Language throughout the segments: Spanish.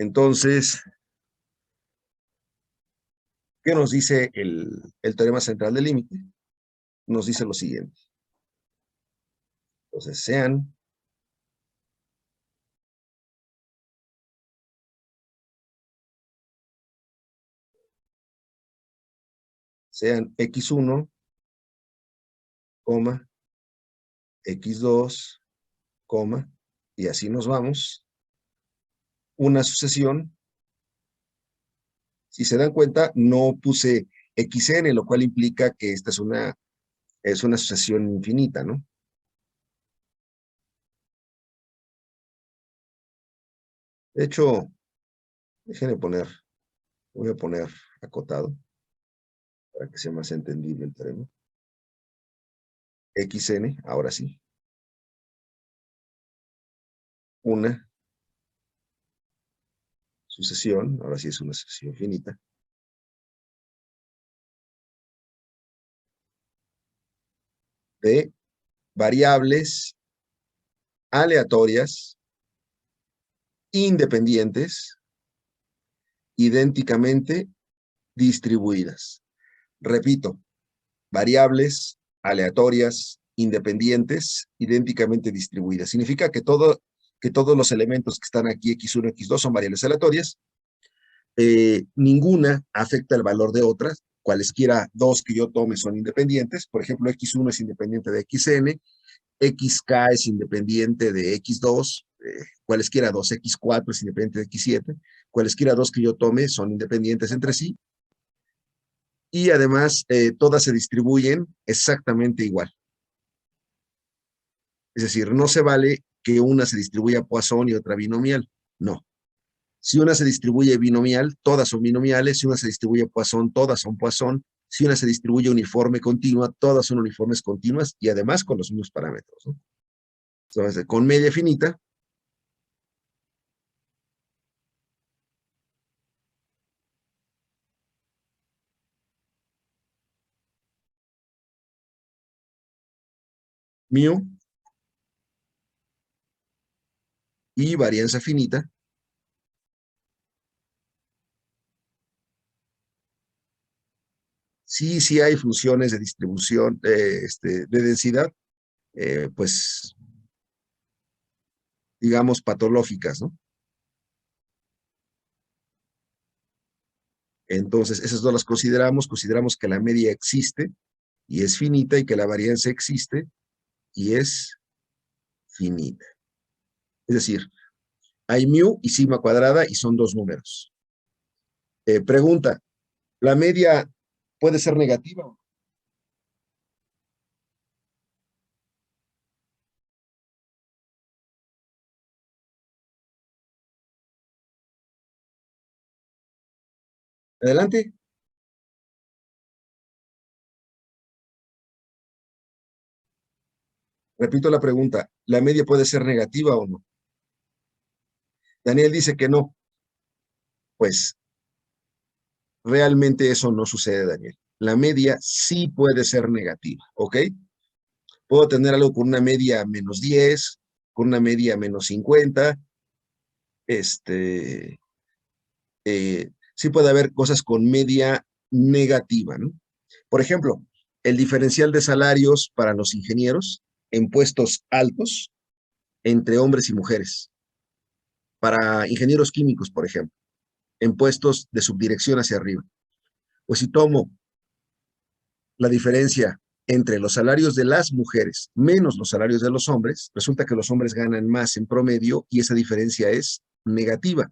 Entonces, ¿qué nos dice el teorema central del límite? Nos dice lo siguiente. Entonces, sean x1, x2, y así nos vamos. Una sucesión. Si se dan cuenta, no puse xn, lo cual implica que esta es una sucesión infinita, ¿no? De hecho, déjenme voy a poner acotado para que sea más entendible el teorema. Xn, ahora sí. Una sucesión, ahora sí es una sucesión finita, de variables aleatorias independientes idénticamente distribuidas. Repito, variables aleatorias independientes idénticamente distribuidas. Significa que todos los elementos que están aquí, x1, x2, son variables aleatorias. Ninguna afecta el valor de otras. Cualesquiera dos que yo tome son independientes. Por ejemplo, x1 es independiente de xn, xk es independiente de x2, cualesquiera dos, x4 es independiente de x7, cualesquiera dos que yo tome son independientes entre sí, y además todas se distribuyen exactamente igual. Es decir, no se vale que una se distribuya Poisson y otra binomial, no. Si una se distribuye binomial, todas son binomiales. Si una se distribuye Poisson, todas son Poisson. Si una se distribuye uniforme continua, todas son uniformes continuas y además con los mismos parámetros, ¿no? Entonces, con media finita, mu y varianza finita, sí hay funciones de distribución, de densidad, pues, digamos, patológicas, ¿no? Entonces, esas dos las consideramos que la media existe y es finita, y que la varianza existe y es finita. Es decir, hay mu y sigma cuadrada y son dos números. Pregunta, ¿la media puede ser negativa? Adelante. Repito la pregunta, ¿la media puede ser negativa o no? Daniel dice que no. Pues realmente eso no sucede, Daniel. La media sí puede ser negativa, ¿ok? Puedo tener algo con una media -10, con una media -50, sí puede haber cosas con media negativa, ¿no? Por ejemplo, el diferencial de salarios para los ingenieros en puestos altos entre hombres y mujeres. Para ingenieros químicos, por ejemplo, en puestos de subdirección hacia arriba. Pues si tomo la diferencia entre los salarios de las mujeres menos los salarios de los hombres, resulta que los hombres ganan más en promedio y esa diferencia es negativa.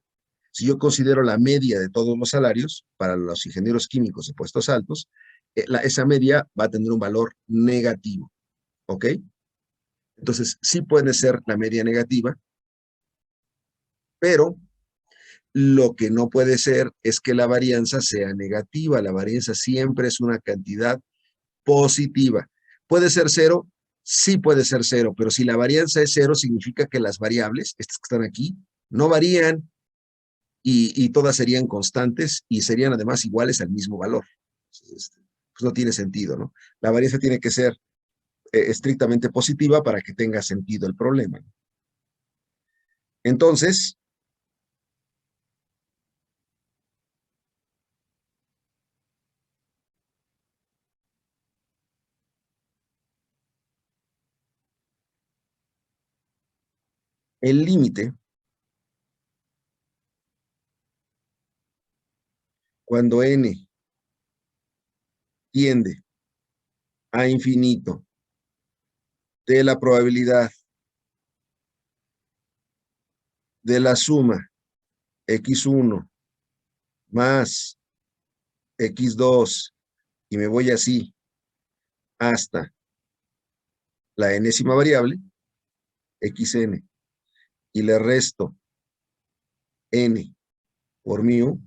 Si yo considero la media de todos los salarios para los ingenieros químicos de puestos altos, esa media va a tener un valor negativo, ¿ok? Entonces, sí puede ser la media negativa, pero lo que no puede ser es que la varianza sea negativa. La varianza siempre es una cantidad positiva. ¿Puede ser cero? Sí puede ser cero, pero si la varianza es cero, significa que las variables, estas que están aquí, no varían y todas serían constantes y serían además iguales al mismo valor. Pues no tiene sentido, ¿no? La varianza tiene que ser estrictamente positiva para que tenga sentido el problema. Entonces, el límite, cuando n tiende a infinito de la probabilidad de la suma x1 más x2, y me voy así hasta la enésima variable, xn, y le resto n por mu,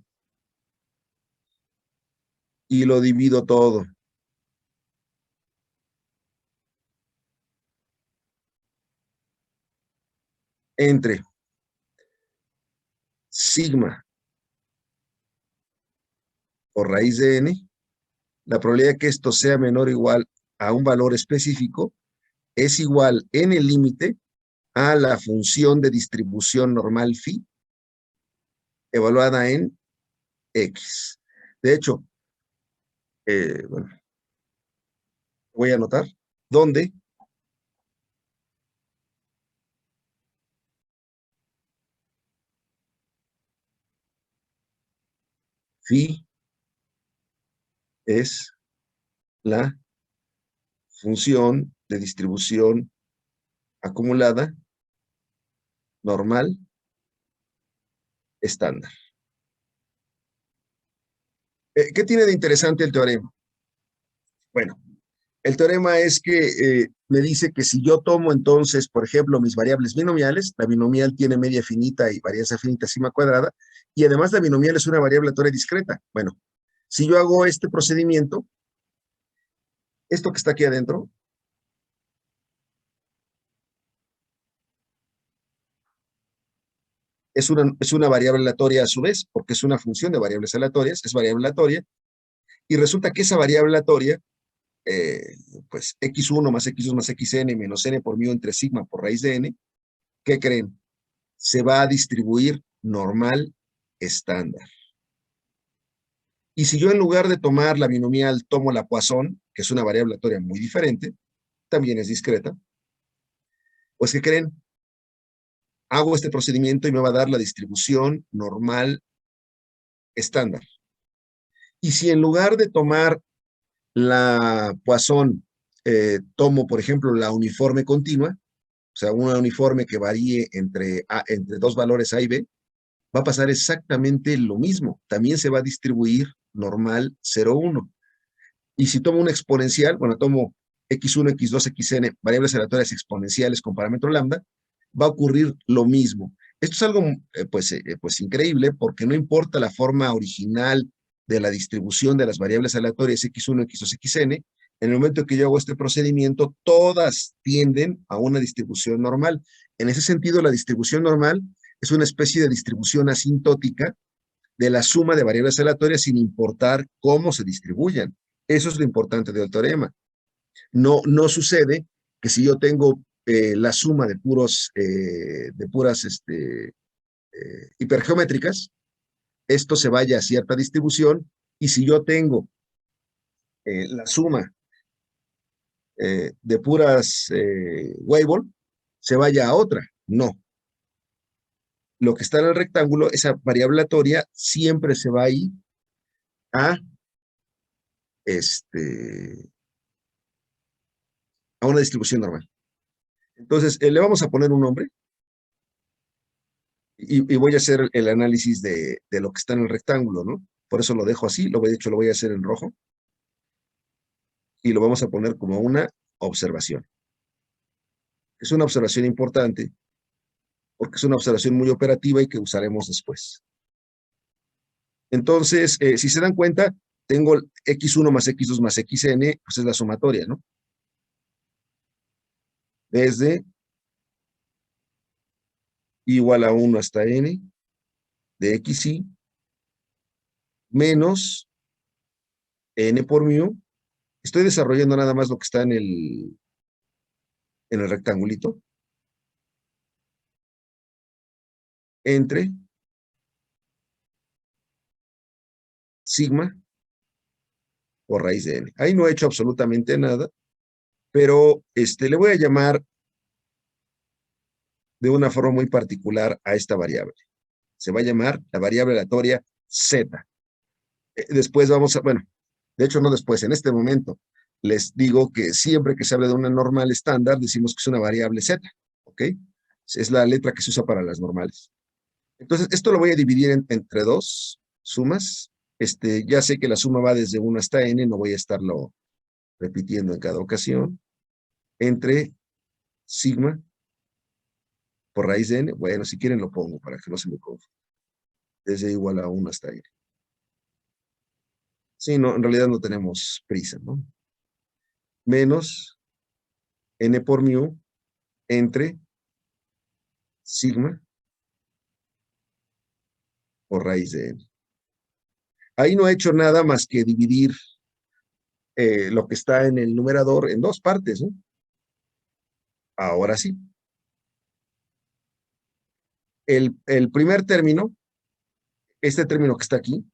y lo divido todo entre sigma por raíz de n, la probabilidad de que esto sea menor o igual a un valor específico es igual en el límite a la función de distribución normal phi evaluada en x. De hecho, bueno, voy a anotar donde phi es la función de distribución acumulada normal estándar. ¿Qué tiene de interesante el teorema? Bueno, el teorema es que me dice que si yo tomo entonces, por ejemplo, mis variables binomiales, la binomial tiene media finita y varianza finita sigma cuadrada, y además la binomial es una variable aleatoria discreta. Bueno, si yo hago este procedimiento, esto que está aquí adentro, es una variable aleatoria a su vez, porque es una función de variables aleatorias, es variable aleatoria, y resulta que esa variable aleatoria, eh, pues x1 más x2 más xn menos n por mu entre sigma por raíz de n, ¿qué creen? Se va a distribuir normal estándar. Y si yo en lugar de tomar la binomial tomo la Poisson, que es una variable aleatoria muy diferente, también es discreta, pues ¿qué creen? Hago este procedimiento y me va a dar la distribución normal estándar. Y si en lugar de tomar la Poisson, tomo, por ejemplo, la uniforme continua, o sea, una uniforme que varíe entre dos valores A y B, va a pasar exactamente lo mismo. También se va a distribuir normal 0, 1. Y si tomo una exponencial, bueno, tomo x1, x2, xn, variables aleatorias exponenciales con parámetro lambda, va a ocurrir lo mismo. Esto es algo pues increíble, porque no importa la forma original de la distribución de las variables aleatorias x1, x2, xn, en el momento que yo hago este procedimiento, todas tienden a una distribución normal. En ese sentido, la distribución normal es una especie de distribución asintótica de la suma de variables aleatorias sin importar cómo se distribuyan. Eso es lo importante del teorema. No sucede que si yo tengo la suma de puras hipergeométricas, esto se vaya a cierta distribución, y si yo tengo la suma de puras Weibull, se vaya a otra. No. Lo que está en el rectángulo, esa variable aleatoria, siempre se va a ir a, a una distribución normal. Entonces, le vamos a poner un nombre y voy a hacer el análisis de lo que está en el rectángulo, ¿no? Por eso lo dejo así, de hecho lo voy a hacer en rojo, y lo vamos a poner como una observación. Es una observación importante, porque es una observación muy operativa y que usaremos después. Entonces, si se dan cuenta, tengo x1 más x2 más xn, pues es la sumatoria, ¿no? Desde igual a 1 hasta n de xy menos n por mu. Estoy desarrollando nada más lo que está en el rectangulito, entre sigma por raíz de n. Ahí no he hecho absolutamente nada, pero le voy a llamar de una forma muy particular a esta variable. Se va a llamar la variable aleatoria Z. Después vamos a, bueno, de hecho no después, en este momento, les digo que siempre que se habla de una normal estándar, decimos que es una variable Z, ¿ok? Es la letra que se usa para las normales. Entonces, esto lo voy a dividir entre dos sumas. Ya sé que la suma va desde 1 hasta n, no voy a estarlo repitiendo en cada ocasión, entre sigma por raíz de n. Bueno, si quieren lo pongo para que no se me confunda. Desde igual a 1 hasta n. Sí, no, en realidad no tenemos prisa, ¿no? Menos n por mu entre sigma por raíz de n. Ahí no he hecho nada más que dividir lo que está en el numerador en dos partes, ¿no? Ahora sí. El primer término, este término que está aquí,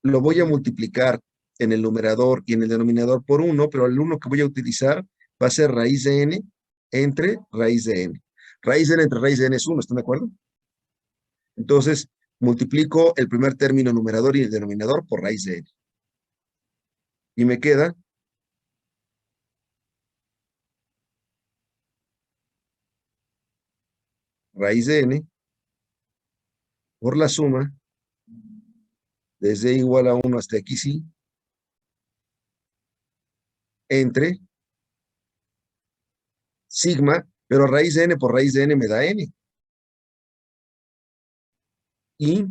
lo voy a multiplicar en el numerador y en el denominador por 1, pero el 1 que voy a utilizar va a ser raíz de n entre raíz de n. Raíz de n entre raíz de n es 1, ¿están de acuerdo? Entonces, multiplico el primer término numerador y el denominador por raíz de n. Y me queda raíz de n por la suma desde igual a 1 hasta xy entre sigma, pero raíz de n por raíz de n me da n. Y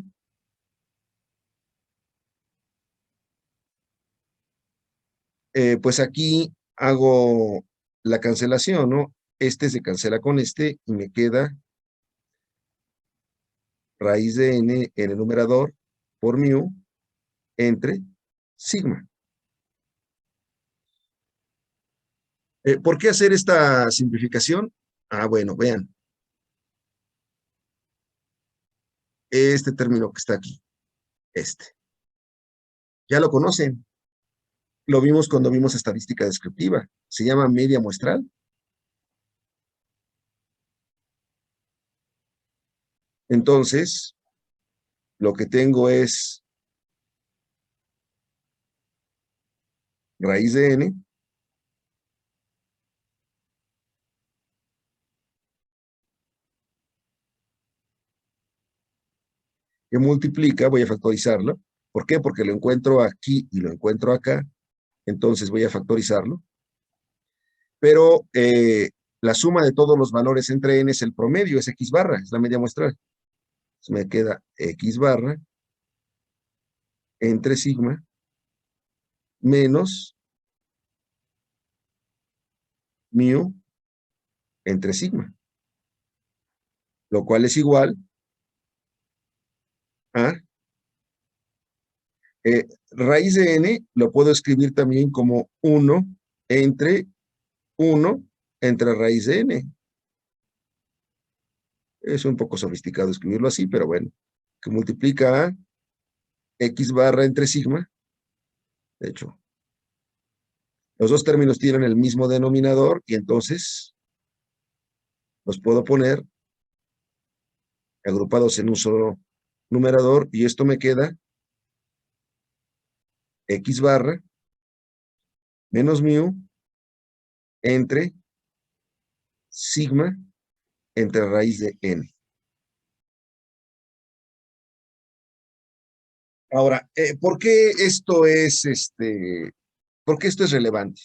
pues aquí hago la cancelación, ¿no? Este se cancela con este y me queda raíz de n en el numerador por mu entre sigma. ¿Por qué hacer esta simplificación? Ah, bueno, vean. Este término que está aquí, este. Ya lo conocen. Lo vimos cuando vimos estadística descriptiva. Se llama media muestral. Entonces, lo que tengo es raíz de n que multiplica, voy a factorizarlo. ¿Por qué? Porque lo encuentro aquí y lo encuentro acá. Entonces voy a factorizarlo. Pero la suma de todos los valores entre n es el promedio, es x barra, es la media muestral. Entonces me queda x barra entre sigma menos mu entre sigma, lo cual es igual a raíz de n, lo puedo escribir también como 1 entre 1 entre raíz de n. Es un poco sofisticado escribirlo así, pero bueno, que multiplica a x barra entre sigma. De hecho, los dos términos tienen el mismo denominador y entonces los puedo poner agrupados en un solo numerador y esto me queda x barra menos mu entre sigma entre raíz de n. Ahora, ¿por qué esto es por qué esto es relevante?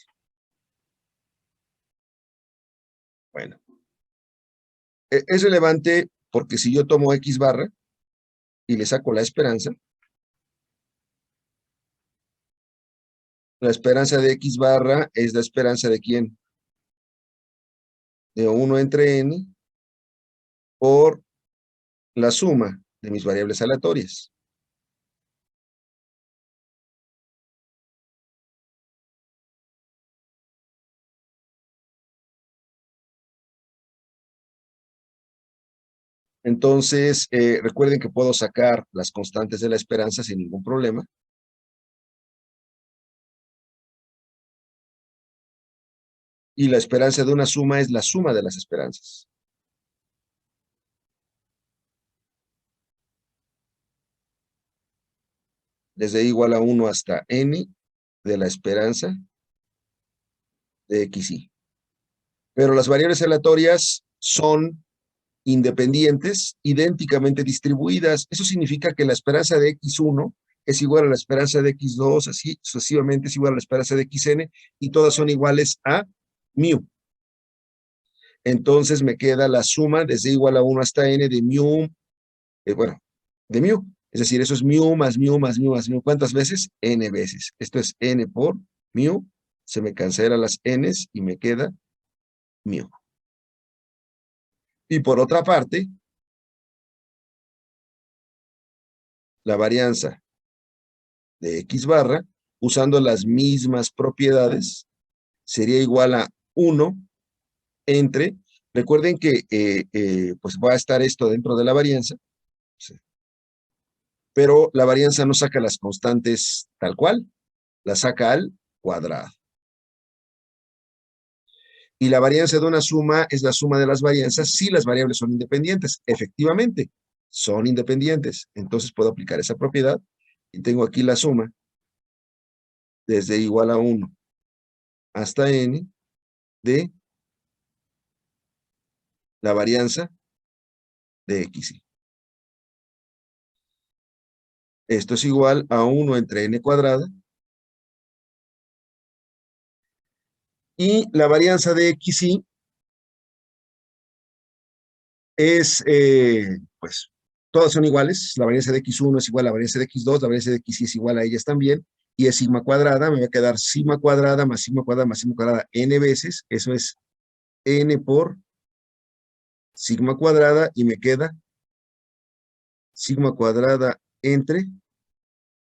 Bueno, es relevante porque si yo tomo x barra y le saco la esperanza de x barra es la esperanza de quién? De 1 entre n por la suma de mis variables aleatorias. Entonces, recuerden que puedo sacar las constantes de la esperanza sin ningún problema. Y la esperanza de una suma es la suma de las esperanzas. desde igual a 1 hasta n de la esperanza de xy. Pero las variables aleatorias son independientes, idénticamente distribuidas. Eso significa que la esperanza de x1 es igual a la esperanza de x2, así sucesivamente es igual a la esperanza de xn, y todas son iguales a mu. Entonces me queda la suma desde igual a 1 hasta n de mu, bueno, de mu. Es decir, eso es mu más mu más mu más mu. ¿Cuántas veces? N veces. Esto es n por mu. Se me cancelan las n's y me queda mu. Y por otra parte, la varianza de x barra, usando las mismas propiedades, sería igual a 1 entre, recuerden que pues va a estar esto dentro de la varianza, ¿sí? Pero la varianza no saca las constantes tal cual, la saca al cuadrado. Y la varianza de una suma es la suma de las varianzas si las variables son independientes. Efectivamente, son independientes. Entonces puedo aplicar esa propiedad y tengo aquí la suma desde igual a 1 hasta n de la varianza de xy. Esto es igual a 1 entre n cuadrada. Y la varianza de xy es, pues, todas son iguales. La varianza de x1 es igual a la varianza de x2, la varianza de xy es igual a ellas también. Y es sigma cuadrada, me va a quedar sigma cuadrada más sigma cuadrada más sigma cuadrada n veces. Eso es n por sigma cuadrada y me queda sigma cuadrada entre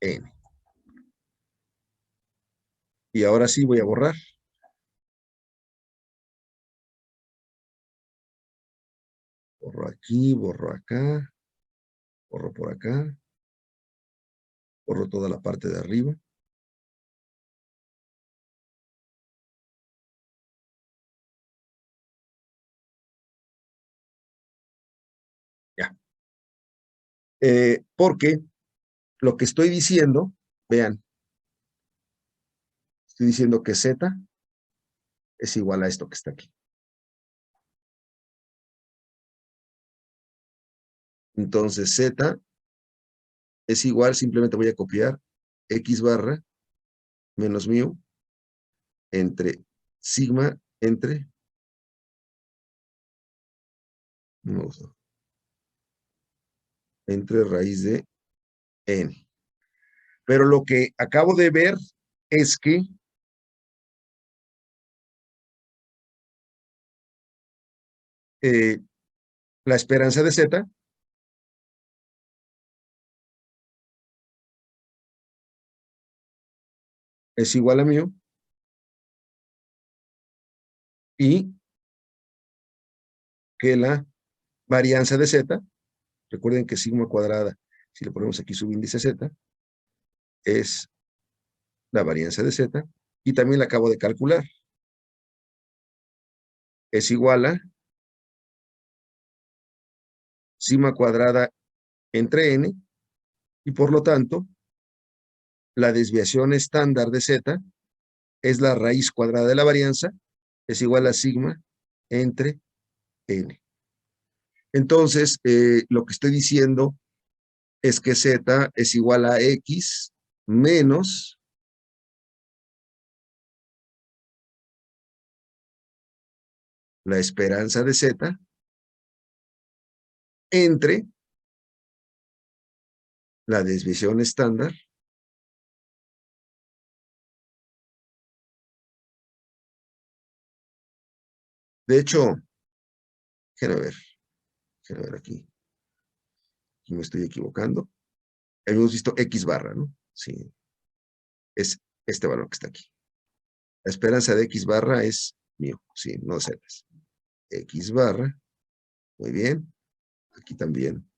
n. Y ahora sí voy a borrar. Borro aquí, borro acá, borro por acá, borro toda la parte de arriba. Ya. Porque lo que estoy diciendo, vean, estoy diciendo que z es igual a esto que está aquí. Entonces z es igual, simplemente voy a copiar x barra menos mu entre sigma entre, entre raíz de n. Pero lo que acabo de ver es que la esperanza de z es igual a mu y que la varianza de z, recuerden que sigma cuadrada, si le ponemos aquí subíndice z, es la varianza de z, y también la acabo de calcular. Es igual a sigma cuadrada entre n, y por lo tanto, la desviación estándar de z es la raíz cuadrada de la varianza, es igual a sigma entre n. Entonces, lo que estoy diciendo es que z es igual a x menos la esperanza de z entre la desviación estándar de hecho, déjenme ver aquí me estoy equivocando. Hemos visto x barra, ¿no? Sí, es este valor que está aquí. La esperanza de x barra es mu, sí, no z. X barra, muy bien. Aquí también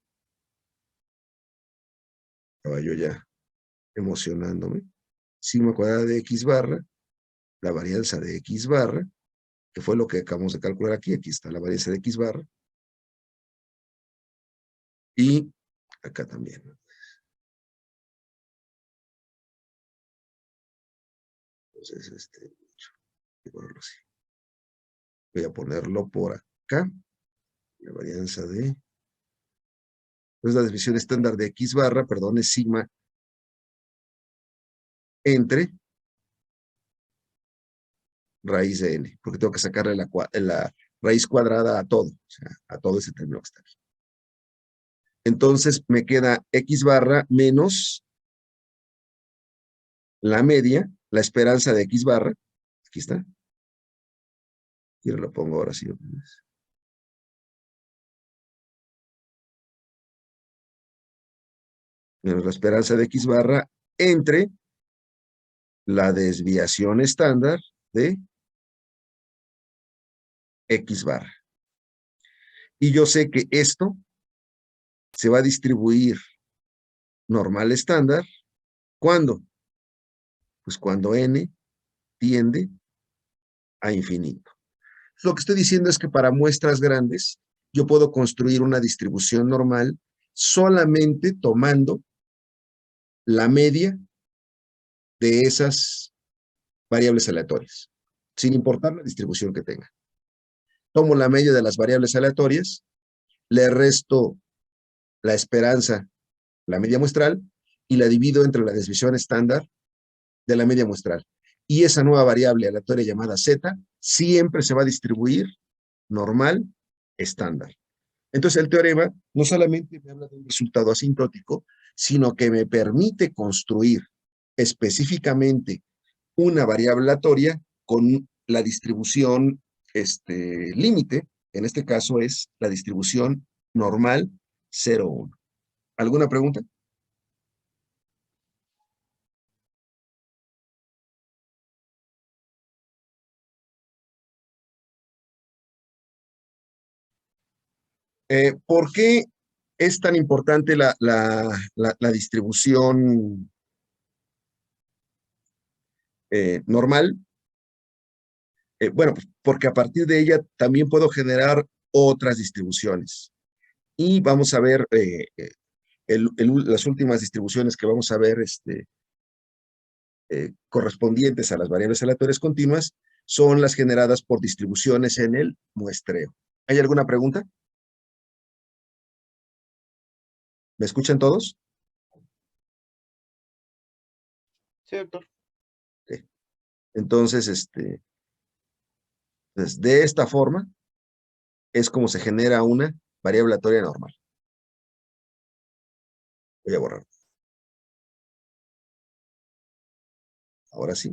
estaba yo ya emocionándome. Sigma cuadrada de x barra, la varianza de x barra, que fue lo que acabamos de calcular aquí. Aquí está la varianza de x barra. Y acá también. Entonces, voy a ponerlo así. Voy a ponerlo por acá. La varianza de... Pues la desviación estándar de X barra, perdón, es sigma entre raíz de n, porque tengo que sacarle la raíz cuadrada a todo, o sea, a todo ese término que está aquí. Entonces me queda X barra menos la media, la esperanza de X barra, aquí está, y lo pongo ahora sí. Menos la esperanza de X barra entre la desviación estándar de X barra. Y yo sé que esto se va a distribuir normal estándar, ¿cuándo? Pues cuando n tiende a infinito. Lo que estoy diciendo es que para muestras grandes, yo puedo construir una distribución normal solamente tomando la media de esas variables aleatorias, sin importar la distribución que tenga. Tomo la media de las variables aleatorias, le resto la esperanza, la media muestral, y la divido entre la desviación estándar de la media muestral. Y esa nueva variable aleatoria llamada z siempre se va a distribuir normal estándar. Entonces el teorema no solamente me habla de un resultado asintótico, sino que me permite construir específicamente una variable aleatoria con la distribución límite, en este caso es la distribución normal 0, 1. ¿Alguna pregunta? ¿Por qué es tan importante la distribución normal? Bueno, pues porque a partir de ella también puedo generar otras distribuciones. Y vamos a ver las últimas distribuciones que vamos a ver correspondientes a las variables aleatorias continuas son las generadas por distribuciones en el muestreo. ¿Hay alguna pregunta? ¿Me escuchan todos? Sí, doctor. Sí. Entonces, pues, de esta forma es como se genera una variable aleatoria normal. Voy a borrar. Ahora sí.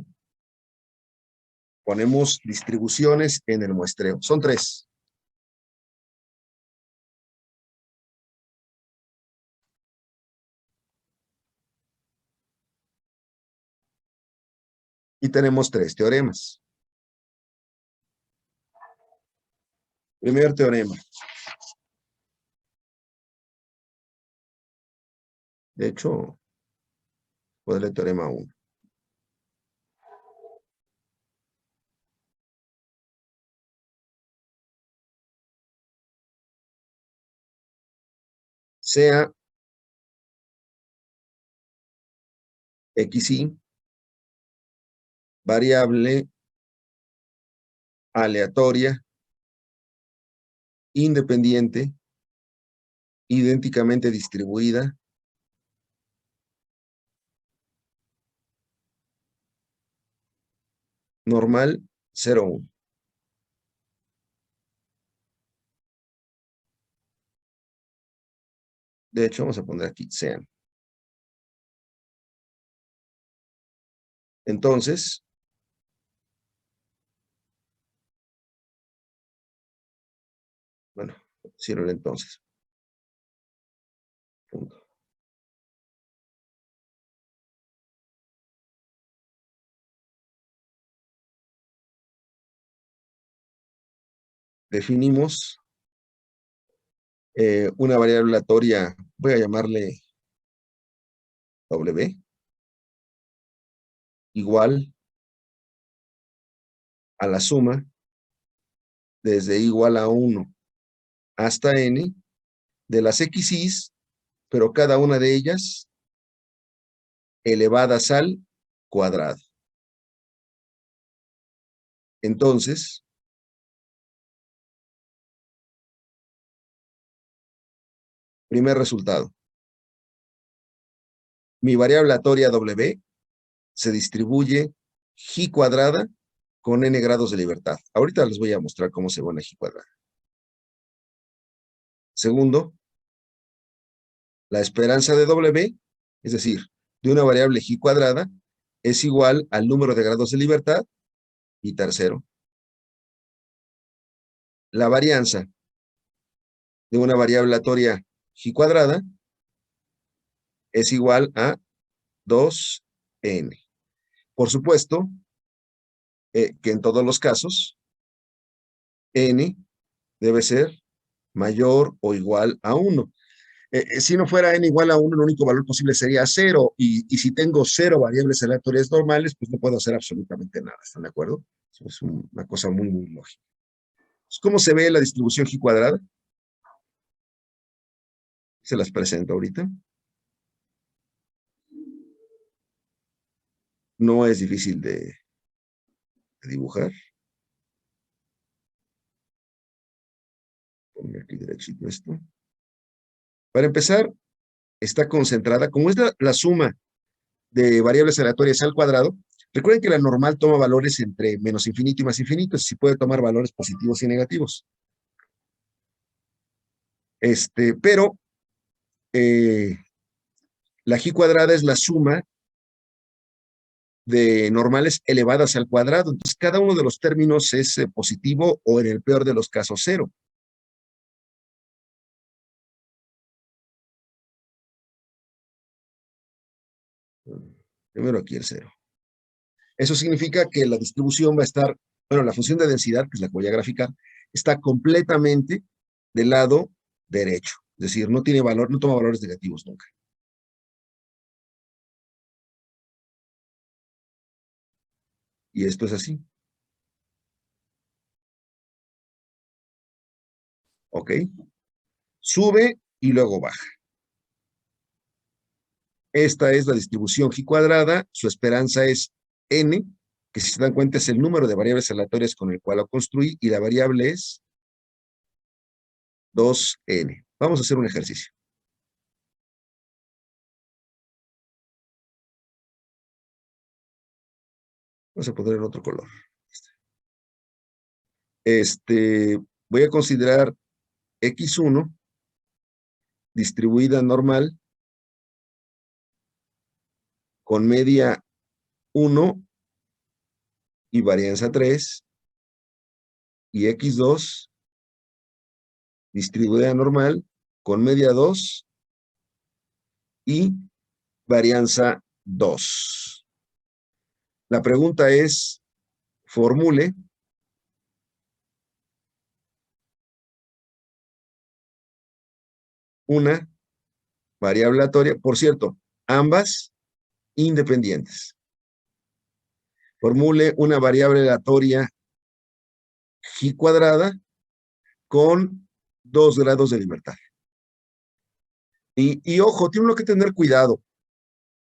Ponemos distribuciones en el muestreo. Son 3. Y tenemos 3 teoremas. Primer teorema. De hecho, puedo leer teorema 1. Sea xy variable aleatoria, independiente, idénticamente distribuida, normal 0, 1. De hecho, vamos a poner aquí sean. Entonces, bueno, hicieron entonces. Punto. Definimos una variable aleatoria, voy a llamarle W, igual a la suma desde igual a 1 hasta n de las xy's, pero cada una de ellas elevadas al cuadrado. Entonces, primer resultado. Mi variable aleatoria W se distribuye G cuadrada con n grados de libertad. Ahorita les voy a mostrar cómo se ve una G cuadrada. Segundo, la esperanza de W, es decir, de una variable G cuadrada, es igual al número de grados de libertad. Y tercero, la varianza de una variable aleatoria G cuadrada es igual a 2n. Por supuesto, que en todos los casos, n debe ser mayor o igual a 1. Si no fuera n igual a 1, el único valor posible sería 0, y si tengo 0 variables aleatorias normales, pues no puedo hacer absolutamente nada, ¿están de acuerdo? Eso es una cosa muy, muy lógica. ¿Cómo se ve la distribución G cuadrada? Se las presento ahorita. No es difícil de dibujar. Pongo aquí derechito esto. Para empezar, está concentrada, como es la suma de variables aleatorias al cuadrado. Recuerden que la normal toma valores entre menos infinito y más infinito, si puede tomar valores positivos y negativos. Pero la G cuadrada es la suma de normales elevadas al cuadrado. Entonces, cada uno de los términos es positivo o, en el peor de los casos, 0. Primero aquí el 0. Eso significa que la distribución va a estar, bueno, la función de densidad, que es la que voy a graficar, está completamente del lado derecho. Es decir, no tiene valor, no toma valores negativos nunca. Y esto es así. ¿Ok? Sube y luego baja. Esta es la distribución G cuadrada, su esperanza es n, que si se dan cuenta es el número de variables aleatorias con el cual lo construí, y la variable es 2n. Vamos a hacer un ejercicio. Vamos a poner otro color. Voy a considerar x1 distribuida normal con media 1 y varianza 3, y x2 distribuida normal con media 2 y varianza 2. La pregunta es, formule una variable aleatoria, por cierto, ambas independientes. Formule una variable aleatoria G cuadrada con 2 grados de libertad. Y ojo, tiene uno que tener cuidado,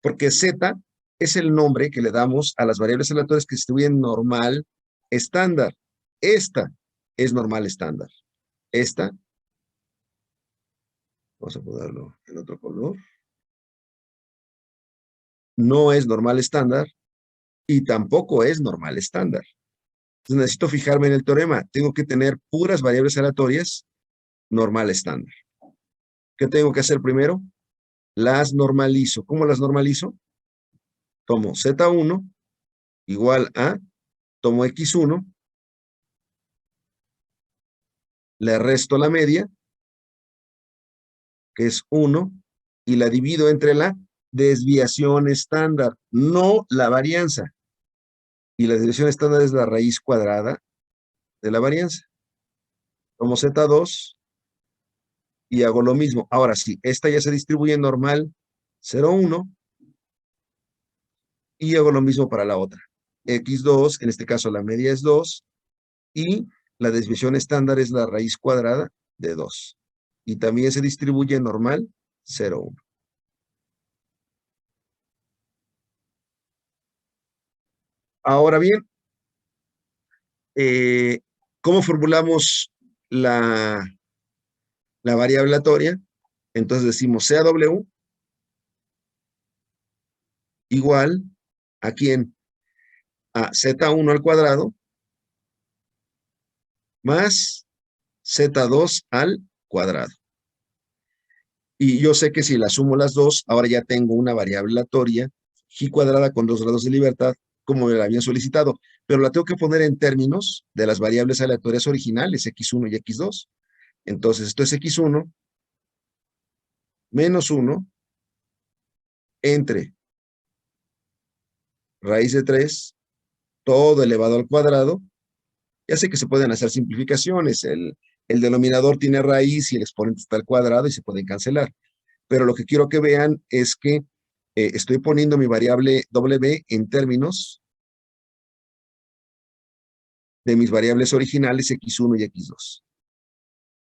porque Z es el nombre que le damos a las variables aleatorias que se distribuyen normal estándar. Esta es normal estándar. Esta, vamos a ponerlo en otro color, no es normal estándar y tampoco es normal estándar. Entonces necesito fijarme en el teorema. Tengo que tener puras variables aleatorias normal estándar. ¿Qué tengo que hacer primero? Las normalizo. ¿Cómo las normalizo? Tomo Z1 igual a, tomo X1, le resto la media, que es 1, y la divido entre la desviación estándar, no la varianza. Y la desviación estándar es la raíz cuadrada de la varianza. Tomo Z2 y hago lo mismo. Ahora sí, esta ya se distribuye normal 0, 1, y hago lo mismo para la otra. X2, en este caso la media es 2, y la desviación estándar es la raíz cuadrada de 2. Y también se distribuye normal 0, 1. Ahora bien, Eh, ¿Cómo formulamos la variable aleatoria? Entonces decimos CAW igual ¿a quién? A Z1 al cuadrado más Z2 al cuadrado. Y yo sé que si la sumo las dos, ahora ya tengo una variable aleatoria, G cuadrada con 2 grados de libertad, como me la habían solicitado, pero la tengo que poner en términos de las variables aleatorias originales, X1 y X2. Entonces, esto es X1 menos 1 entre raíz de 3, todo elevado al cuadrado. Ya sé que se pueden hacer simplificaciones, el denominador tiene raíz y el exponente está al cuadrado y se pueden cancelar. Pero lo que quiero que vean es que estoy poniendo mi variable W en términos de mis variables originales X1 y X2.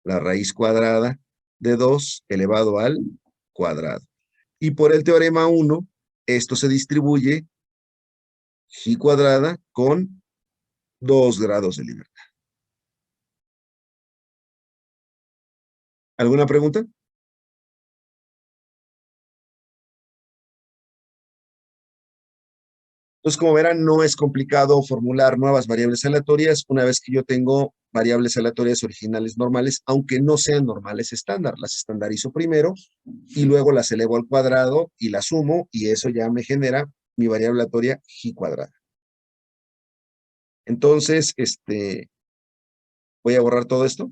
La raíz cuadrada de 2 elevado al cuadrado. Y por el teorema 1, esto se distribuye G cuadrada con 2 grados de libertad. ¿Alguna pregunta? Entonces, como verán, no es complicado formular nuevas variables aleatorias una vez que yo tengo variables aleatorias originales normales, aunque no sean normales estándar. Las estandarizo primero y luego las elevo al cuadrado y las sumo y eso ya me genera mi variable aleatoria G cuadrada. Entonces, voy a borrar todo esto.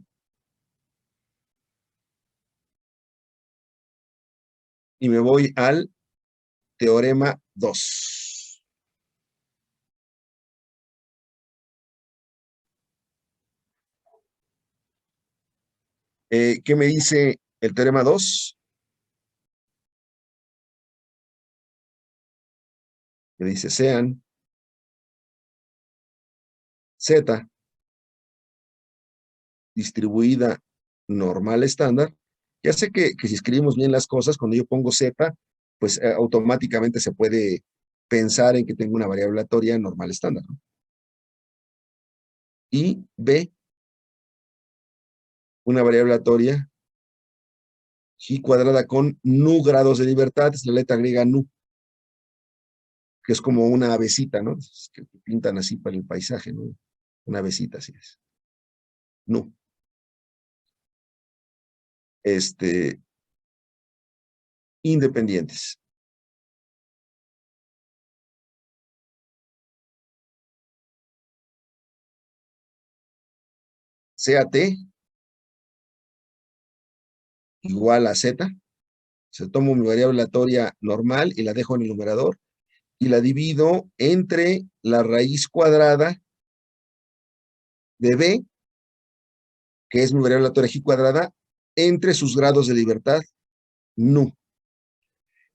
Y me voy al teorema 2. ¿Qué me dice el teorema 2? Me dice sean Z distribuida normal estándar. Ya sé que si escribimos bien las cosas, cuando yo pongo Z, pues automáticamente se puede pensar en que tengo una variable aleatoria normal estándar, ¿no? Y B, una variable aleatoria G cuadrada con nu grados de libertad, es la letra griega nu, que es como una avecita, ¿no? Que pintan así para el paisaje, ¿no? Una avecita, así es. Nu. Este, Independientes. CAT igual a Z. Se tomo mi variable aleatoria normal y la dejo en el numerador y la divido entre la raíz cuadrada de B, que es mi variable aleatoria G cuadrada, entre sus grados de libertad, nu.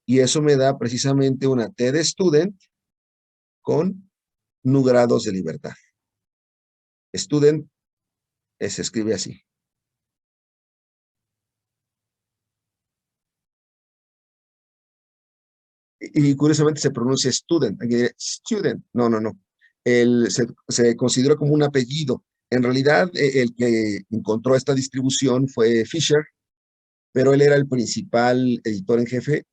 Y eso me da precisamente una T de student con nu grados de libertad. Student se escribe así. Y curiosamente se pronuncia student. Student. No, no, no. Se considera como un apellido. En realidad, el que encontró esta distribución fue Fisher, pero él era el principal editor en jefe,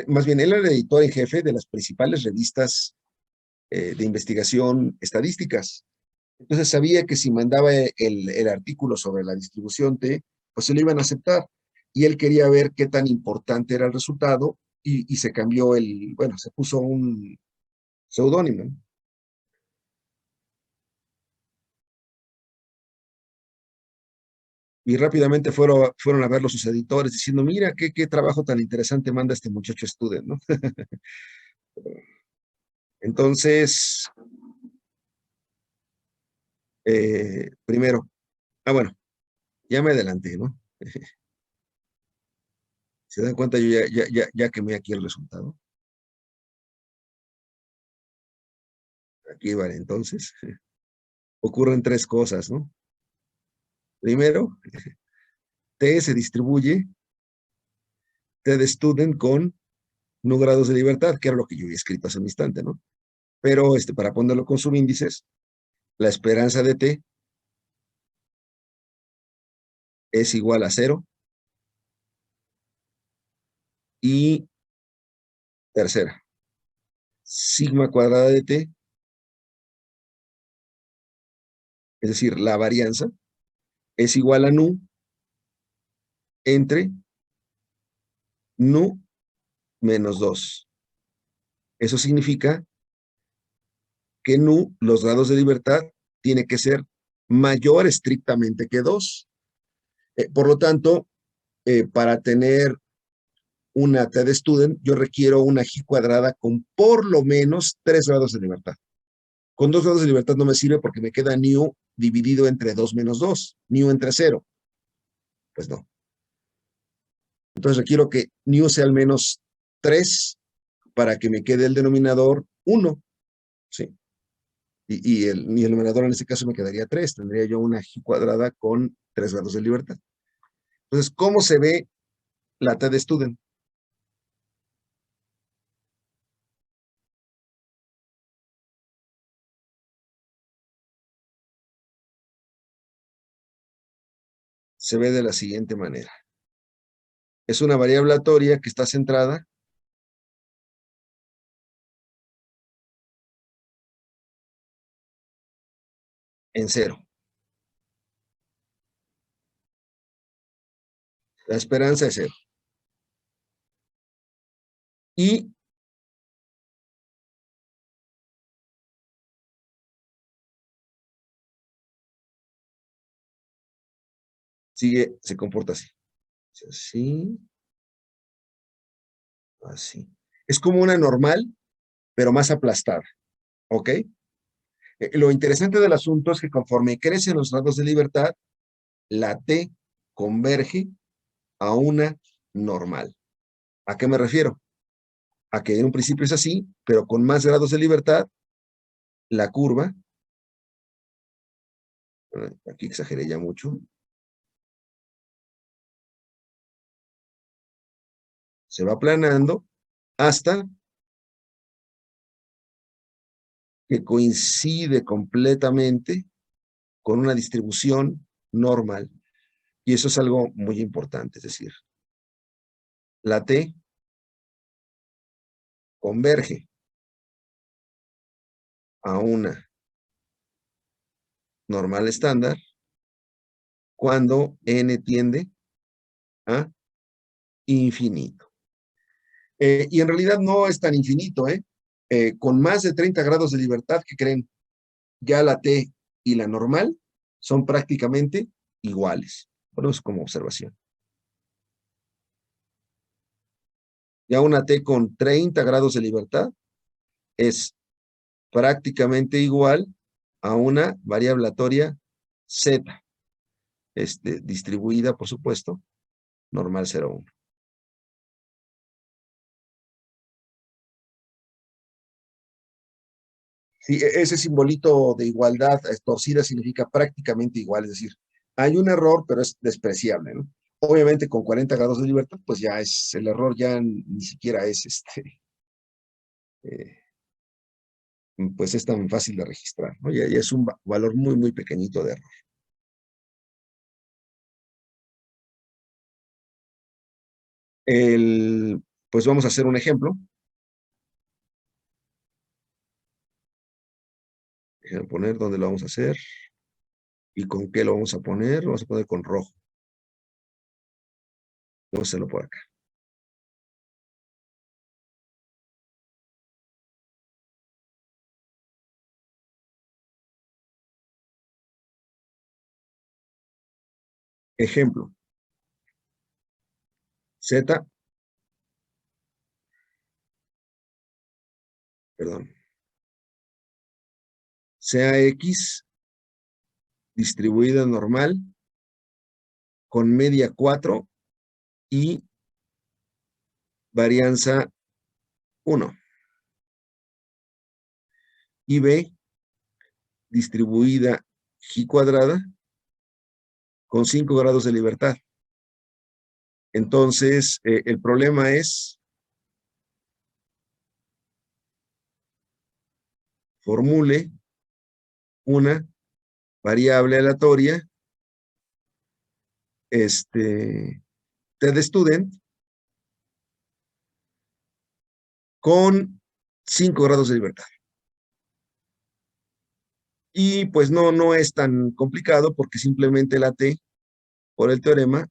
más bien, él era el editor en jefe de las principales revistas de investigación estadísticas. Entonces sabía que si mandaba el artículo sobre la distribución T, pues se lo iban a aceptar. Y él quería ver qué tan importante era el resultado y se cambió bueno, se puso un seudónimo. Y rápidamente fueron a verlo sus editores diciendo, mira, qué trabajo tan interesante manda este muchacho Student, ¿no? Entonces, primero, bueno, ya me adelanté, ¿no? ¿Se dan cuenta? Yo ya quemé aquí el resultado. Aquí vale, entonces, ocurren tres cosas, ¿no? Primero, T se distribuye T de student con no grados de libertad, que era lo que yo había escrito hace un instante, ¿no? Pero para ponerlo con subíndices, la esperanza de t es igual a 0. Y tercera, sigma cuadrada de t, es decir, la varianza, es igual a nu entre nu menos 2. Eso significa que nu, los grados de libertad, tiene que ser mayor estrictamente que 2. Por lo tanto, para tener una t de student, yo requiero una g cuadrada con por lo menos 3 grados de libertad. Con 2 grados de libertad no me sirve porque me queda nu dividido entre 2 menos 2, nu entre 0. Pues no. Entonces requiero que nu sea al menos 3 para que me quede el denominador 1. ¿Sí? Y el numerador en este caso me quedaría 3. Tendría yo una g cuadrada con 3 grados de libertad. Entonces, ¿cómo se ve la t de student? Se ve de la siguiente manera. Es una variable aleatoria que está centrada en 0. La esperanza es 0. Y se comporta así. Así, así. Es como una normal, pero más aplastada. ¿Ok? Lo interesante del asunto es que conforme crecen los grados de libertad, la T converge a una normal. ¿A qué me refiero? A que en un principio es así, pero con más grados de libertad, la curva, aquí exageré ya mucho, se va aplanando hasta que coincide completamente con una distribución normal. Y eso es algo muy importante, es decir, la T converge a una normal estándar cuando n tiende a infinito. Y en realidad no es tan infinito, ¿eh? Con más de 30 grados de libertad, ¿qué creen? Ya la T y la normal son prácticamente iguales. Bueno, es como observación. Ya una T con 30 grados de libertad es prácticamente igual a una variable aleatoria Z, distribuida, por supuesto, normal 0,1. Sí, ese simbolito de igualdad torcida significa prácticamente igual, es decir, hay un error, pero es despreciable, ¿no? Obviamente con 40 grados de libertad, pues ya es, el error ya ni siquiera es eh, pues es tan fácil de registrar, ¿no? Ya es un valor muy, muy pequeñito de error. Pues vamos a hacer un ejemplo. Déjenme poner dónde lo vamos a hacer y con qué lo vamos a poner. Lo vamos a poner con rojo. Vamos a hacerlo por acá. Ejemplo. Z, perdón. Sea X distribuida normal con media 4 y varianza 1. Y B distribuida G cuadrada con 5 grados de libertad. Entonces, el problema es formule una variable aleatoria, t de student, con 5 grados de libertad. Y pues no es tan complicado porque simplemente la t, por el teorema,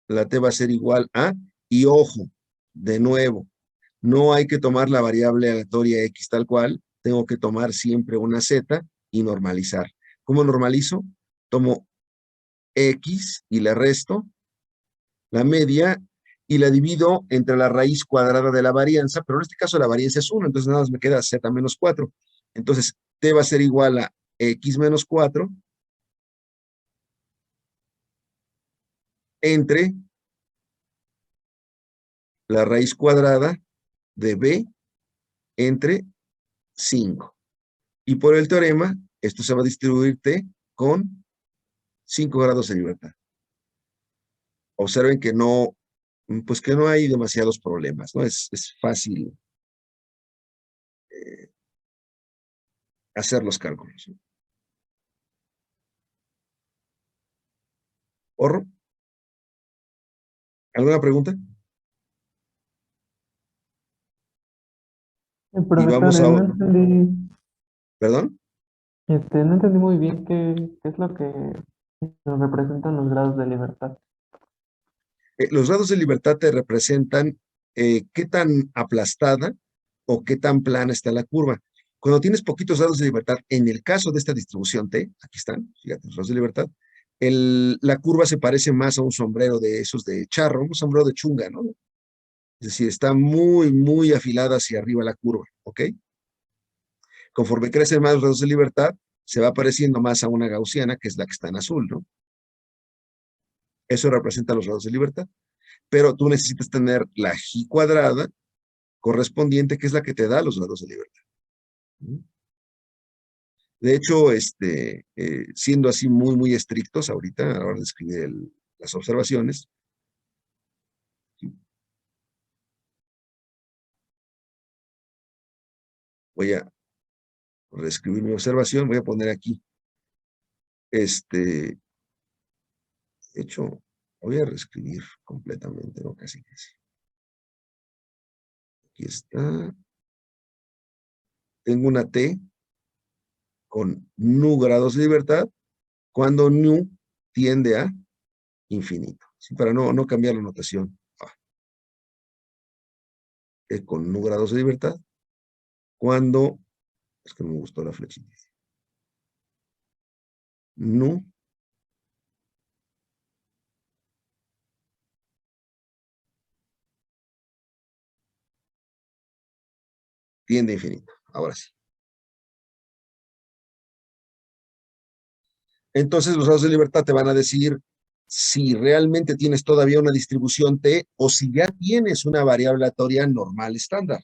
la t va a ser igual a, y ojo, de nuevo, no hay que tomar la variable aleatoria x tal cual, tengo que tomar siempre una z y normalizar. ¿Cómo normalizo? Tomo x y le resto la media y la divido entre la raíz cuadrada de la varianza, pero en este caso la varianza es 1, entonces nada más me queda z menos 4. Entonces, t va a ser igual a x menos 4 entre la raíz cuadrada de b entre 5. Y por el teorema, esto se va a distribuir t con 5 grados de libertad. Observen que no, pues que no hay demasiados problemas, ¿no? Es fácil hacer los cálculos. ¿Porro? ¿Alguna pregunta? Y vamos Profesor, a... no entendí, ¿Perdón? no entendí muy bien qué es lo que nos representan los grados de libertad. Los grados de libertad te representan qué tan aplastada o qué tan plana está la curva. Cuando tienes poquitos grados de libertad, en el caso de esta distribución T, aquí están, fíjate, los grados de libertad, la curva se parece más a un sombrero de esos de charro, un sombrero de chunga, ¿no? Es decir, está muy afilada hacia arriba la curva, ¿ok? Conforme crecen más los grados de libertad, se va pareciendo más a una gaussiana, que es la que está en azul, ¿no? Eso representa los grados de libertad. Pero tú necesitas tener la G cuadrada correspondiente, que es la que te da los grados de libertad. De hecho, siendo así muy estrictos ahorita, a la hora de escribir las observaciones, voy a reescribir mi observación, voy a poner aquí, de hecho, voy a reescribir completamente, ¿no? Casi. Aquí está. Tengo una T con nu grados de libertad, cuando nu tiende a infinito. ¿Sí? Para no cambiar la notación. Con nu grados de libertad, cuando, es que no me gustó la flechita, nu tiende a infinito. Ahora sí. Entonces los grados de libertad te van a decir si realmente tienes todavía una distribución T o si ya tienes una variable aleatoria normal estándar.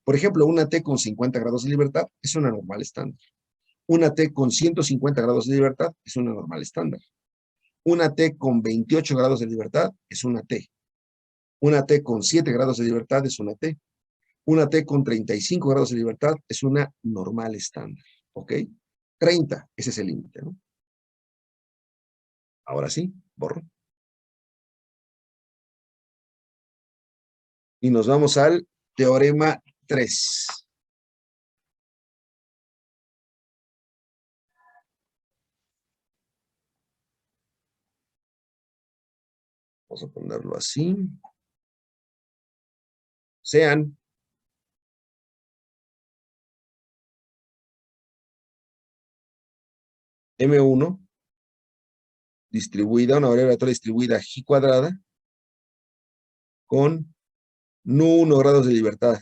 Por ejemplo, una T con 50 grados de libertad es una normal estándar. Una T con 150 grados de libertad es una normal estándar. Una T con 28 grados de libertad es una T. Una T con 7 grados de libertad es una T. Una T con 35 grados de libertad es una normal estándar. ¿Ok? 30, ese es el límite, ¿no? Ahora sí, borro. Y nos vamos al teorema 3. Vamos a ponerlo así. Sean M1 distribuida, una variable aleatoria distribuida G cuadrada con nu1 grados de libertad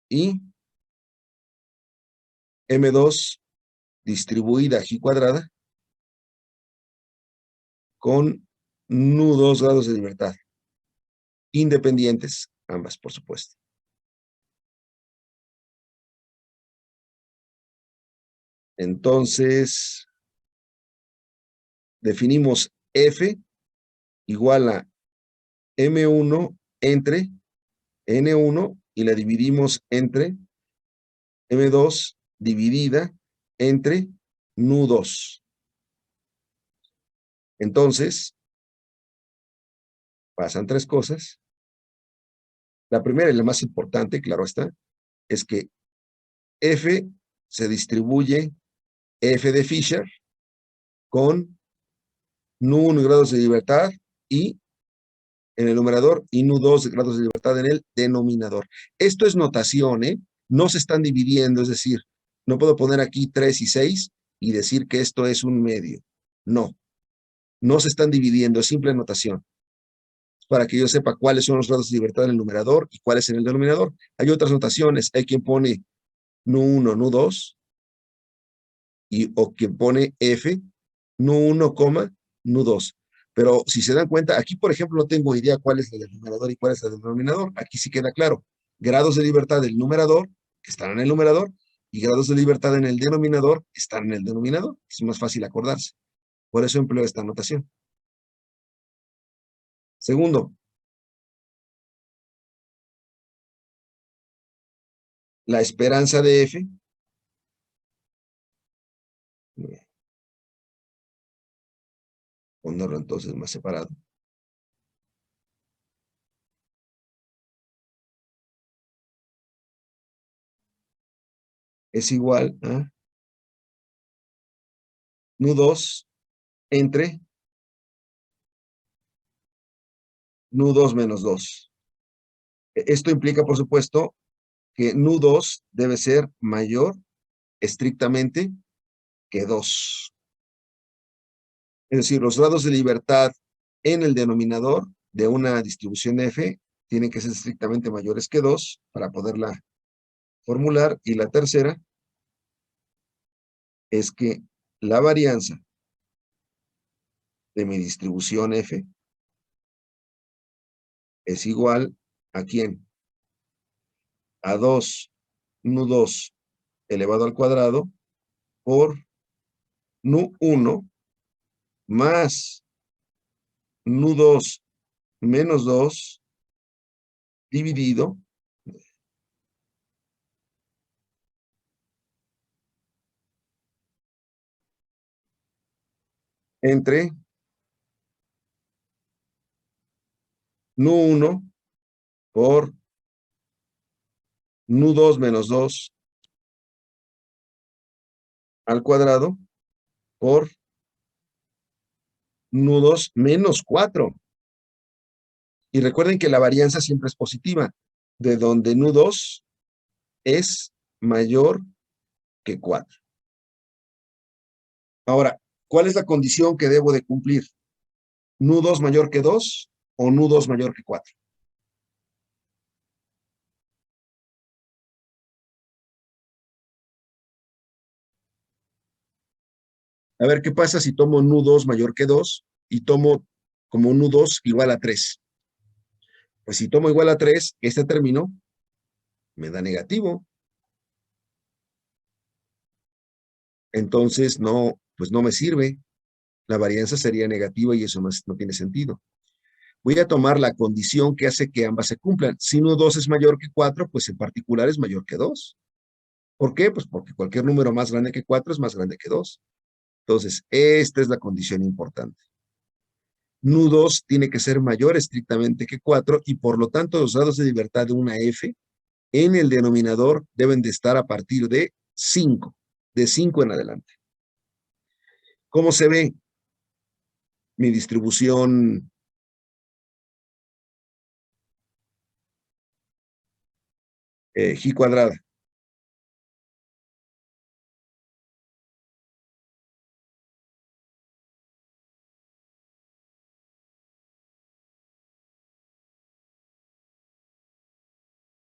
y M2 distribuida G cuadrada con nu2 grados de libertad. Independientes, ambas, por supuesto. Entonces, definimos F igual a M1 entre N1 y la dividimos entre M2 dividida entre Nu2. Entonces, pasan tres cosas. La primera y la más importante, claro está, es que F se distribuye F de Fisher con Nu1 grados de libertad y en el numerador y Nu2 grados de libertad en el denominador. Esto es notación, ¿eh? No se están dividiendo, es decir, no puedo poner aquí 3 y 6 y decir que esto es un medio. No, no se están dividiendo, es simple notación. Para que yo sepa cuáles son los grados de libertad en el numerador y cuáles en el denominador. Hay otras notaciones, hay quien pone Nu1, Nu2, o quien pone F, Nu1, Nu2. Pero si se dan cuenta, aquí por ejemplo no tengo idea cuál es el del numerador y cuál es el del denominador. Aquí sí queda claro. Grados de libertad del numerador están en el numerador y grados de libertad en el denominador están en el denominador. Es más fácil acordarse. Por eso empleo esta notación. Segundo, la esperanza de F. Ponerlo entonces más separado. Es igual a Nu2 entre Nu2 menos 2. Esto implica, por supuesto, que Nu2 debe ser mayor estrictamente que 2. Es decir, los grados de libertad en el denominador de una distribución F tienen que ser estrictamente mayores que 2 para poderla formular. Y la tercera es que la varianza de mi distribución F es igual ¿a quién? A 2 Nu2 elevado al cuadrado por Nu1 más Nu2 menos 2 dividido entre Nu1 por Nu2 menos 2 al cuadrado por Nu2 menos 4. Y recuerden que la varianza siempre es positiva, de donde Nu2 es mayor que 4. Ahora, ¿cuál es la condición que debo de cumplir? ¿Nu2 mayor que 2 o Nu2 mayor que 4? A ver, ¿qué pasa si tomo Nu2 mayor que 2 y tomo como Nu2 igual a 3? Pues si tomo igual a 3, este término me da negativo. Entonces, no, pues no me sirve. La varianza sería negativa y eso no tiene sentido. Voy a tomar la condición que hace que ambas se cumplan. Si Nu2 es mayor que 4, pues en particular es mayor que 2. ¿Por qué? Pues porque cualquier número más grande que 4 es más grande que 2. Entonces, esta es la condición importante. Nu2 tiene que ser mayor estrictamente que 4 y por lo tanto los grados de libertad de una F en el denominador deben de estar a partir de 5, de 5 en adelante. ¿Cómo se ve mi distribución G cuadrada?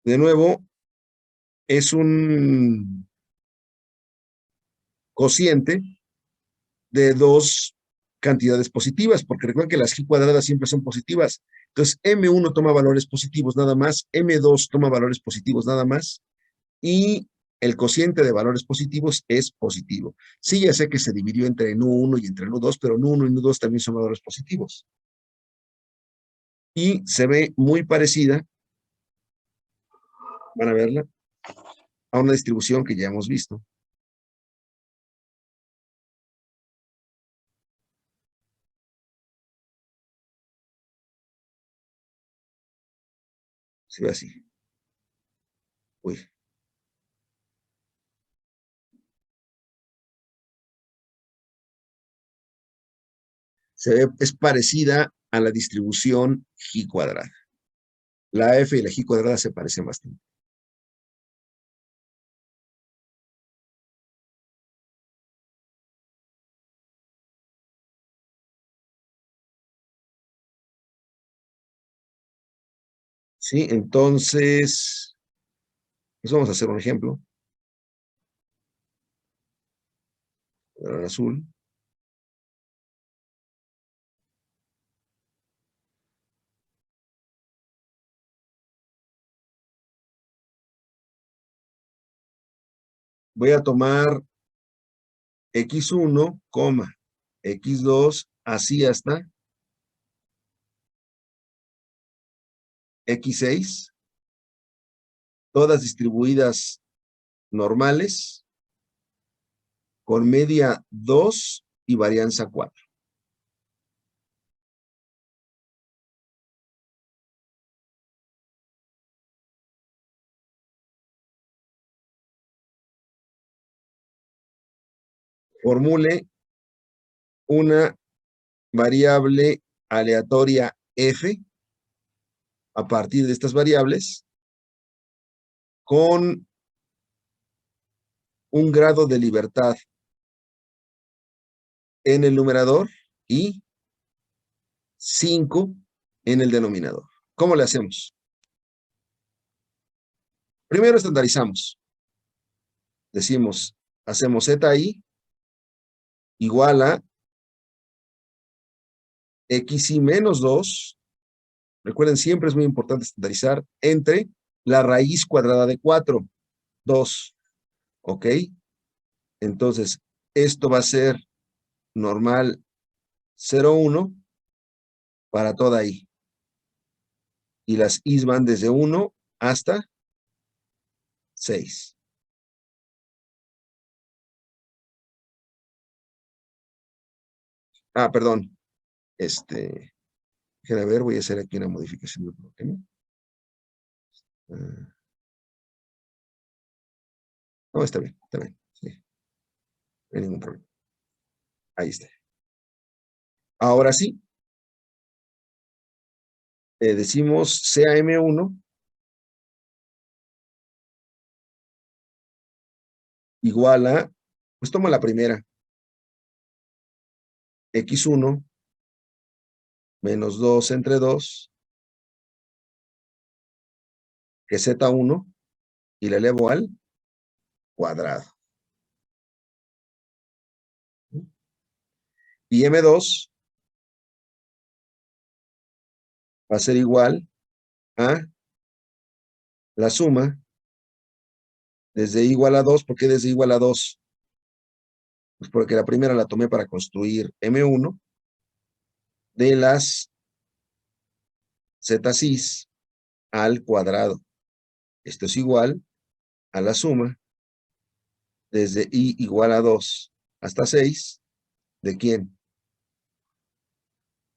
De nuevo, es un cociente de dos cantidades positivas, porque recuerden que las G cuadradas siempre son positivas. Entonces, M1 toma valores positivos nada más, M2 toma valores positivos nada más, y el cociente de valores positivos es positivo. Sí, ya sé que se dividió entre Nu1 y entre Nu2, pero Nu1 y Nu2 también son valores positivos. Y se ve muy parecida, van a verla, a una distribución que ya hemos visto. Se ve así. Uy. Es parecida a la distribución G cuadrada. La F y la G cuadrada se parecen bastante. ¿Sí? Entonces, pues vamos a hacer un ejemplo. El azul. Voy a tomar x1, x2, así hasta x6, todas distribuidas normales, con media 2 y varianza 4. Formule una variable aleatoria f a partir de estas variables con un grado de libertad en el numerador y 5 en el denominador. ¿Cómo le hacemos? Primero estandarizamos. Decimos, hacemos ZI igual a XI menos 2. Recuerden, siempre es muy importante estandarizar entre la raíz cuadrada de 4, 2. ¿Ok? Entonces, esto va a ser normal 0,1 para toda I. Y las I's van desde 1 hasta 6. Ah, perdón. Déjenme ver, voy a hacer aquí una modificación del problema. No, está bien, sí. No hay ningún problema. Ahí está. Ahora sí, decimos CAM1 igual a, pues tomo la primera, x1 menos 2 entre 2, que es z1, y la elevo al cuadrado. Y m2 va a ser igual a la suma desde i igual a 2. ¿Por qué desde i igual a 2? Pues porque la primera la tomé para construir m1 de las z's al cuadrado. Esto es igual a la suma desde i igual a 2 hasta 6. ¿De quién?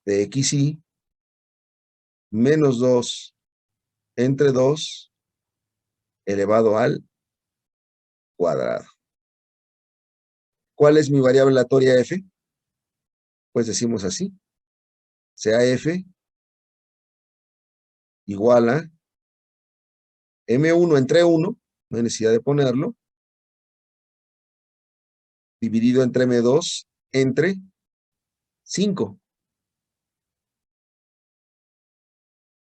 De xi menos 2 entre 2 elevado al cuadrado. ¿Cuál es mi variable aleatoria f? Pues decimos así. Sea f igual a m1 entre 1, no hay necesidad de ponerlo, dividido entre m2 entre 5.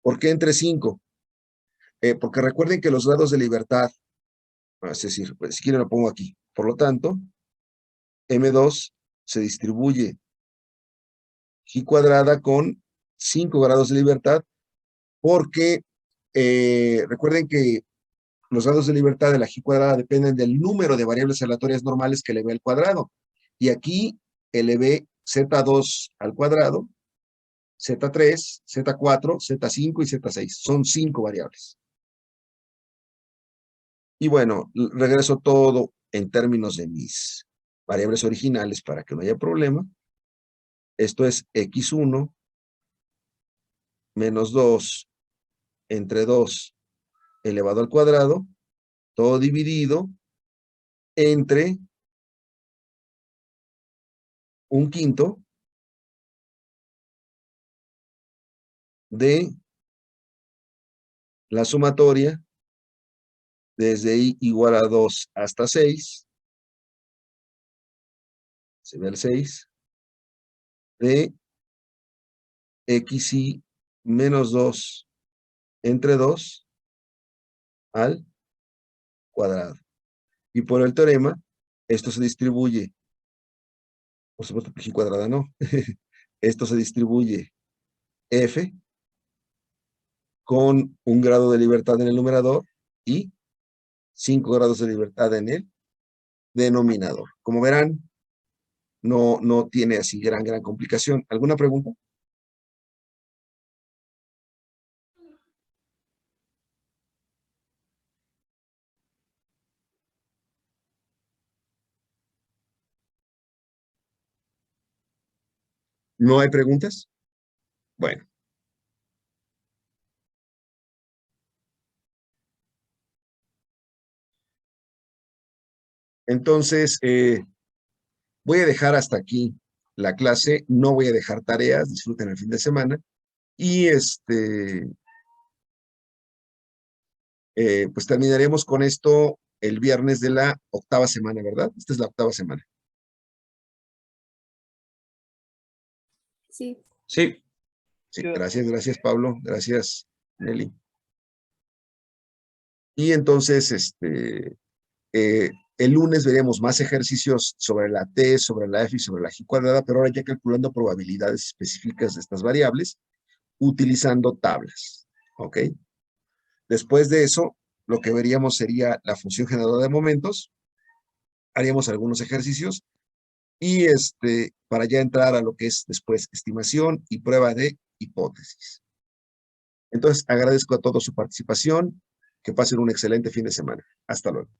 ¿Por qué entre 5? Porque recuerden que los grados de libertad, es decir, pues, si quieren lo pongo aquí. Por lo tanto, m2 se distribuye G cuadrada con 5 grados de libertad, porque recuerden que los grados de libertad de la G cuadrada dependen del número de variables aleatorias normales que elevé al cuadrado. Y aquí elevé Z2 al cuadrado, Z3, Z4, Z5 y Z6. Son 5 variables. Y bueno, regreso todo en términos de mis variables originales para que no haya problema. Esto es x1 menos 2 entre 2 elevado al cuadrado, todo dividido entre 1/5 de la sumatoria desde i igual a 2 hasta 6, se ve el 6, de xi menos 2 entre 2 al cuadrado. Y por el teorema, esto se distribuye, por supuesto, pi cuadrada no, esto se distribuye f con 1 grado de libertad en el numerador y 5 grados de libertad en el denominador. Como verán, no tiene así gran complicación. ¿Alguna pregunta? ¿No hay preguntas? Bueno. Entonces, voy a dejar hasta aquí la clase. No voy a dejar tareas. Disfruten el fin de semana. Y pues terminaremos con esto el viernes de la 8ª semana, ¿verdad? Esta es la 8ª semana. Sí. Sí. Sí, Sí. gracias Pablo, gracias Nelly. Y entonces, el lunes veremos más ejercicios sobre la t, sobre la f y sobre la g cuadrada, pero ahora ya calculando probabilidades específicas de estas variables, utilizando tablas, ¿ok? Después de eso, lo que veríamos sería la función generadora de momentos, haríamos algunos ejercicios, y para ya entrar a lo que es después estimación y prueba de hipótesis. Entonces, agradezco a todos su participación, que pasen un excelente fin de semana. Hasta luego.